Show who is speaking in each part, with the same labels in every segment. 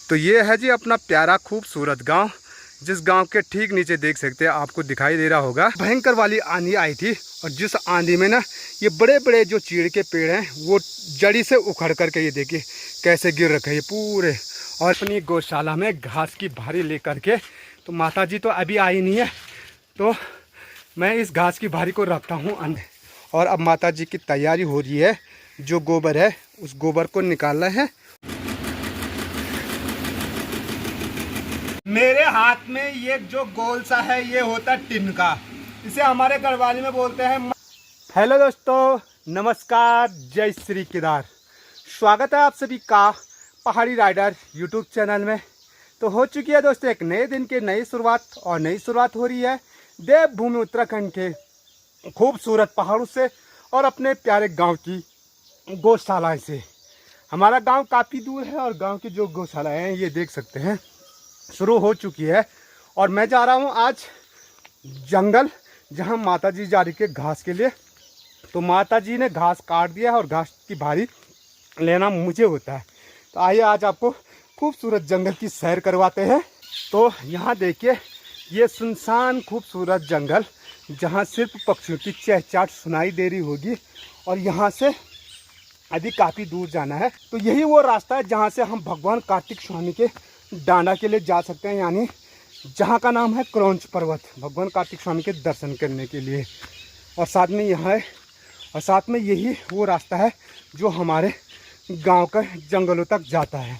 Speaker 1: तो ये है जी अपना प्यारा खूबसूरत गांव, जिस गांव के ठीक नीचे देख सकते हैं, आपको दिखाई दे रहा होगा भयंकर वाली आंधी आई थी। और जिस आंधी में ना ये बड़े बड़े जो चीड़ के पेड़ हैं वो जड़ी से उखड़ करके ये देखिए कैसे गिर रखे हैं ये पूरे। और अपनी गौशाला में घास की भारी लेकर के, तो माता जी तो अभी आई नहीं है, तो मैं इस घास की भारी को रखता हूँ अंदर। और अब माता जी की तैयारी हो रही है, जो गोबर है उस गोबर को निकालना है। मेरे हाथ में ये जो गोल सा है ये होता है टिनका, इसे हमारे गढ़वाली में बोलते हैं। हेलो दोस्तों, नमस्कार, जय श्री केदार। स्वागत है आप सभी का पहाड़ी राइडर यूट्यूब चैनल में। तो हो चुकी है दोस्तों एक नए दिन की नई शुरुआत, और नई शुरुआत हो रही है देवभूमि उत्तराखंड के खूबसूरत पहाड़ों से और अपने प्यारे गांव की गौशाला से। हमारा गांव काफ़ी दूर है और गांव की जो गौशालाएँ हैं ये देख सकते हैं शुरू हो चुकी है। और मैं जा रहा हूं आज जंगल, जहां माता जी जा रही है घास के लिए। तो माता जी ने घास काट दिया है और घास की भारी लेना मुझे होता है। तो आइए आज आपको खूबसूरत जंगल की सैर करवाते हैं। तो यहाँ देखिए ये सुनसान खूबसूरत जंगल, जहाँ सिर्फ पक्षियों की चहचहाट सुनाई दे रही होगी। और यहाँ से अभी काफ़ी दूर जाना है। तो यही वो रास्ता है जहाँ से हम भगवान कार्तिक स्वामी के डांडा के लिए जा सकते हैं, यानी जहाँ का नाम है क्रौंच पर्वत, भगवान कार्तिक स्वामी के दर्शन करने के लिए। और साथ में यहाँ है, और साथ में यही वो रास्ता है जो हमारे गांव के जंगलों तक जाता है।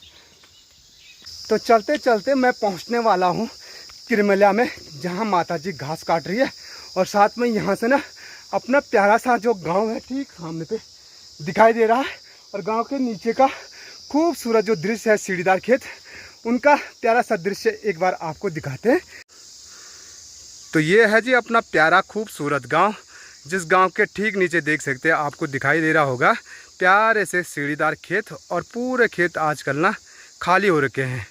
Speaker 1: तो चलते चलते मैं पहुँचने वाला हूँ किरमलिया में, जहाँ माता जी घास काट रही है। और साथ में यहाँ से ना अपना प्यारा सा जो गाँव है ठीक सामने पे दिखाई दे रहा है। और गाँव के नीचे का खूबसूरत जो दृश्य है सीढ़ीदार खेत, उनका प्यारा सा दृश्य एक बार आपको दिखाते हैं। तो ये है जी अपना प्यारा खूबसूरत गांव, जिस गांव के ठीक नीचे देख सकते हैं, आपको दिखाई दे रहा होगा प्यारे से सीढ़ीदार खेत। और पूरे खेत आजकल ना खाली हो रखे हैं।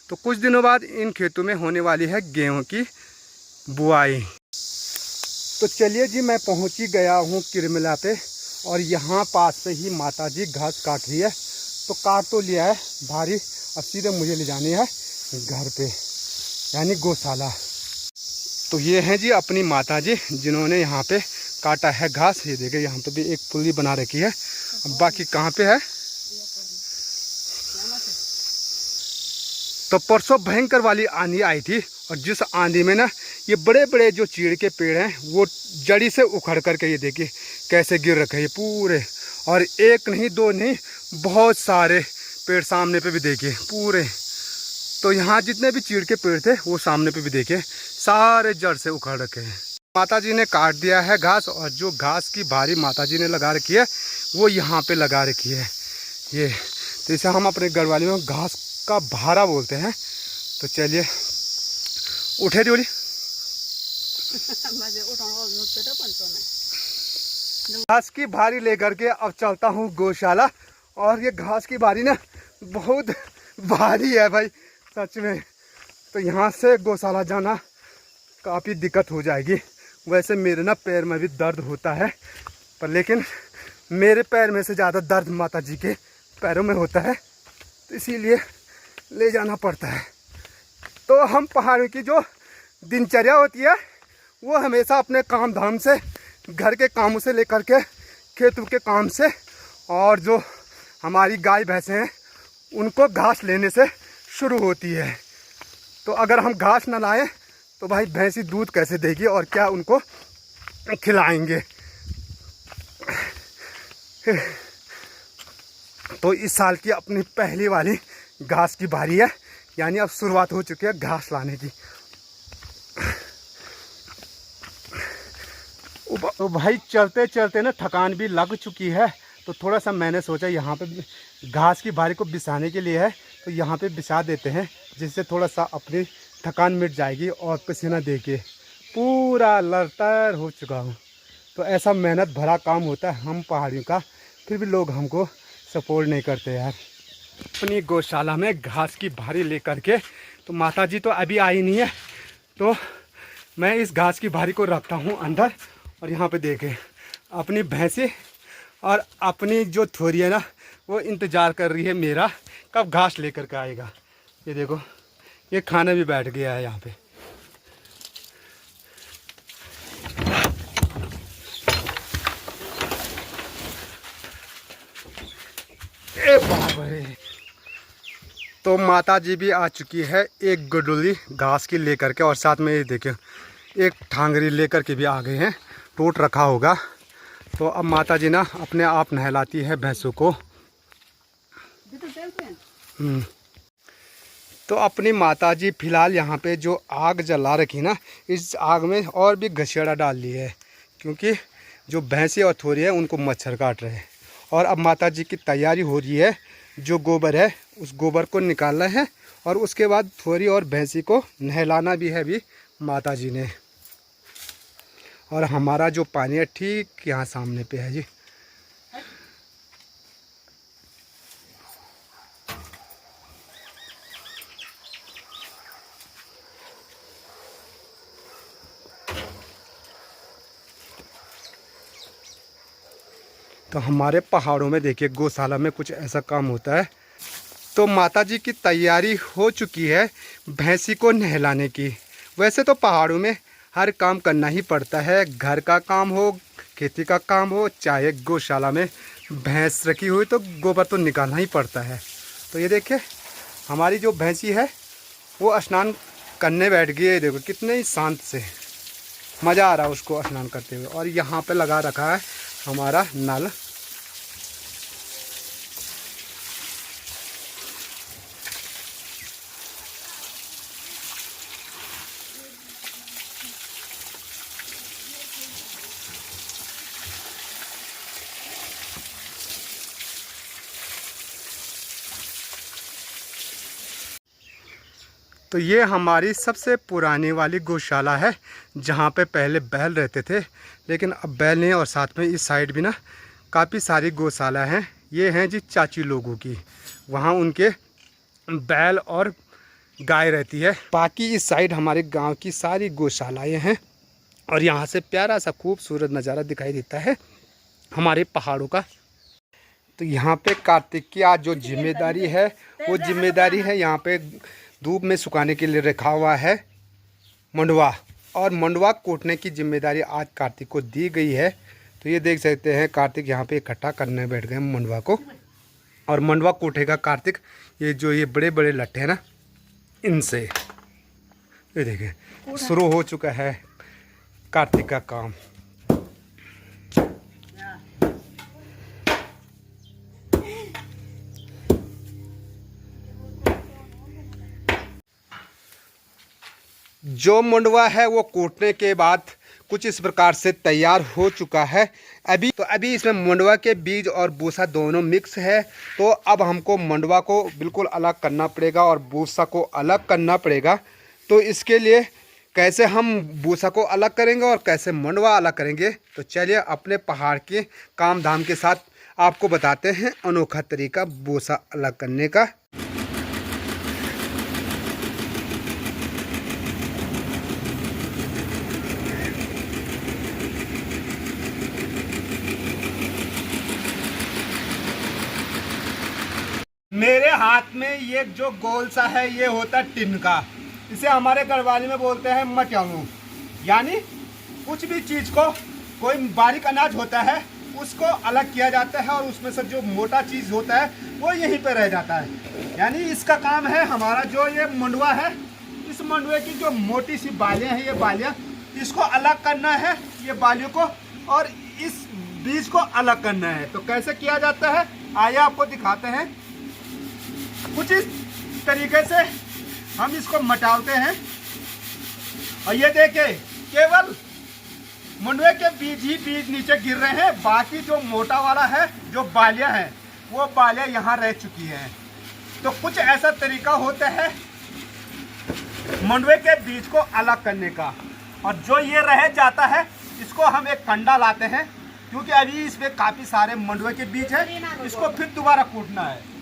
Speaker 1: तो कुछ दिनों बाद इन खेतों में होने वाली है गेहूं की बुआई। तो चलिए जी, मैं पहुंच ही गया हूं किरमलिया पे, और यहाँ पास से ही माता जी घास काट रही है। तो काट तो लिया है भारी, अब सीधे मुझे ले जानी है घर पे, यानी गौशाला। तो ये हैं जी अपनी माता जी, जिन्होंने यहाँ पे काटा है घास। ये देखिए यहाँ पे भी एक पुली बना रखी है। अब बाकी कहाँ पे है, तो परसों भयंकर वाली आंधी आई थी। और जिस आंधी में ना ये बड़े बड़े जो चीड़ के पेड़ हैं वो जड़ी से उखड़ करके ये देखिए कैसे गिर रखे हैं पूरे। और एक नहीं दो नहीं, बहुत सारे पेड़ सामने पे भी देखिए पूरे। तो यहाँ जितने भी चीड़ के पेड़ थे वो सामने पे भी देखिए सारे जड़ से उखड़ रखे हैं। माता जी ने काट दिया है घास, और जो घास की भारी माता जी ने लगा रखी है वो यहाँ पे लगा रखी है ये। तो इसे हम अपने गढ़वाली में घास का भारा बोलते हैं। तो चलिए उठे दी बोली घास की भारी लेकर के अब चलता हूँ गौशाला। और ये घास की भारी ना बहुत भारी है भाई, सच में। तो यहाँ से गौशाला जाना काफ़ी दिक्कत हो जाएगी। वैसे मेरे ना पैर में भी दर्द होता है, पर लेकिन मेरे पैर में से ज़्यादा दर्द माता जी के पैरों में होता है, तो इसीलिए ले जाना पड़ता है। तो हम पहाड़ों की जो दिनचर्या होती है वो हमेशा अपने काम धाम से, घर के कामों से लेकर के खेतों के काम से, और जो हमारी गाय भैंसें हैं उनको घास लेने से शुरू होती है। तो अगर हम घास ना लाएं तो भाई भैंसी दूध कैसे देगी और क्या उनको खिलाएंगे। तो इस साल की अपनी पहली वाली घास की बारी है, यानी अब शुरुआत हो चुकी है घास लाने की। तो भाई चलते चलते ना थकान भी लग चुकी है। तो थोड़ा सा मैंने सोचा यहाँ पे घास की भारी को बिछाने के लिए है, तो यहाँ पे बिछा देते हैं, जिससे थोड़ा सा अपनी थकान मिट जाएगी। और पसीना देके पूरा लरतर हो चुका हूँ। तो ऐसा मेहनत भरा काम होता है हम पहाड़ियों का, फिर भी लोग हमको सपोर्ट नहीं करते यार। अपनी गौशाला में घास की भारी लेकर के, तो माता जी तो अभी आई नहीं है, तो मैं इस घास की भारी को रखता हूँ अंदर। और यहाँ पे देखें अपनी भैंसी और अपनी जो थोरी है ना वो इंतज़ार कर रही है मेरा कब घास लेकर के आएगा। ये देखो, ये खाने भी बैठ गया है यहाँ पे। ए बाप रे। तो माता जी भी आ चुकी है एक गडोली घास की लेकर के, और साथ में ये देखिए एक टांगरी लेकर के भी आ गए हैं। टोट रखा होगा। तो अब माता जी ना अपने आप नहलाती है भैंसों को। तो अपनी माता जी फिलहाल यहाँ पे जो आग जला रखी ना, इस आग में और भी घसीड़ा डाल ली है, क्योंकि जो भैंसें और थोड़ी है उनको मच्छर काट रहे हैं। और अब माता जी की तैयारी हो रही है, जो गोबर है उस गोबर को निकालना है, और उसके बाद थोड़ी और भैंसी को नहलाना भी है अभी माता जी ने। और हमारा जो पानी है ठीक यहाँ सामने पे है जी। तो हमारे पहाड़ों में देखिए गौशाला में कुछ ऐसा काम होता है। तो माता जी की तैयारी हो चुकी है भैंसी को नहलाने की। वैसे तो पहाड़ों में हर काम करना ही पड़ता है, घर का काम हो, खेती का काम हो, चाहे गौशाला में भैंस रखी हुई तो गोबर तो निकालना ही पड़ता है। तो ये देखिए हमारी जो भैंसी है वो स्नान करने बैठ गई है। देखो कितने ही शांत से, मज़ा आ रहा है उसको स्नान करते हुए। और यहाँ पे लगा रखा है हमारा नल। तो ये हमारी सबसे पुरानी वाली गौशाला है, जहाँ पे पहले बैल रहते थे, लेकिन अब बैल नहीं। और साथ में इस साइड भी ना काफ़ी सारी गौशाला हैं। ये हैं जी चाची लोगों की, वहाँ उनके बैल और गाय रहती है। बाकी इस साइड हमारे गांव की सारी गौशालाएँ हैं। और यहाँ से प्यारा सा खूबसूरत नज़ारा दिखाई देता है हमारे पहाड़ों का। तो यहाँ पे कार्तिक की आज जो जिम्मेदारी है वो जिम्मेदारी है यहाँ पे धूप में सुखाने के लिए रखा हुआ है मंडवा। और मंडवा कोटने की जिम्मेदारी आज कार्तिक को दी गई है। तो ये देख सकते हैं कार्तिक यहाँ पे इकट्ठा करने बैठ गए मंडवा को, और मंडवा कोटेगा कार्तिक। ये जो ये बड़े बड़े लट्ठे हैं ना, इनसे ये देखें शुरू हो चुका है कार्तिक का काम। जो मंडवा है वो कूटने के बाद कुछ इस प्रकार से तैयार हो चुका है। अभी इसमें मंडवा के बीज और भूसा दोनों मिक्स है। तो अब हमको मंडवा को बिल्कुल अलग करना पड़ेगा और भूसा को अलग करना पड़ेगा। तो इसके लिए कैसे हम भूसा को अलग करेंगे और कैसे मंडवा अलग करेंगे, तो चलिए अपने पहाड़ के काम धाम के साथ आपको बताते हैं अनोखा तरीका भूसा अलग करने का। मेरे हाथ में ये जो गोल सा है ये होता है टिनका। इसे हमारे गढ़वाली में बोलते हैं मटियाऊ। यानी कुछ भी चीज़ को, कोई बारीक अनाज होता है उसको अलग किया जाता है, और उसमें से जो मोटा चीज़ होता है वो यहीं पे रह जाता है। यानी इसका काम है हमारा जो ये मंडवा है, इस मंडवे की जो मोटी सी बालियाँ हैं, ये बालियाँ इसको अलग करना है, ये बालियों को, और इस बीज को अलग करना है। तो कैसे किया जाता है आइए आपको दिखाते हैं। कुछ इस तरीके से हम इसको मटाते हैं, और ये देखिए केवल मंडवे के बीज ही बीज नीचे गिर रहे हैं। बाकी जो मोटा वाला है, जो बालियां हैं, वो बालियां यहाँ रह चुकी हैं। तो कुछ ऐसा तरीका होता है मंडवे के बीज को अलग करने का। और जो ये रह जाता है इसको हम एक कंडा लाते हैं, क्योंकि अभी इसमें काफ़ी सारे मंडवे के बीज हैं, इसको फिर दोबारा कूटना है।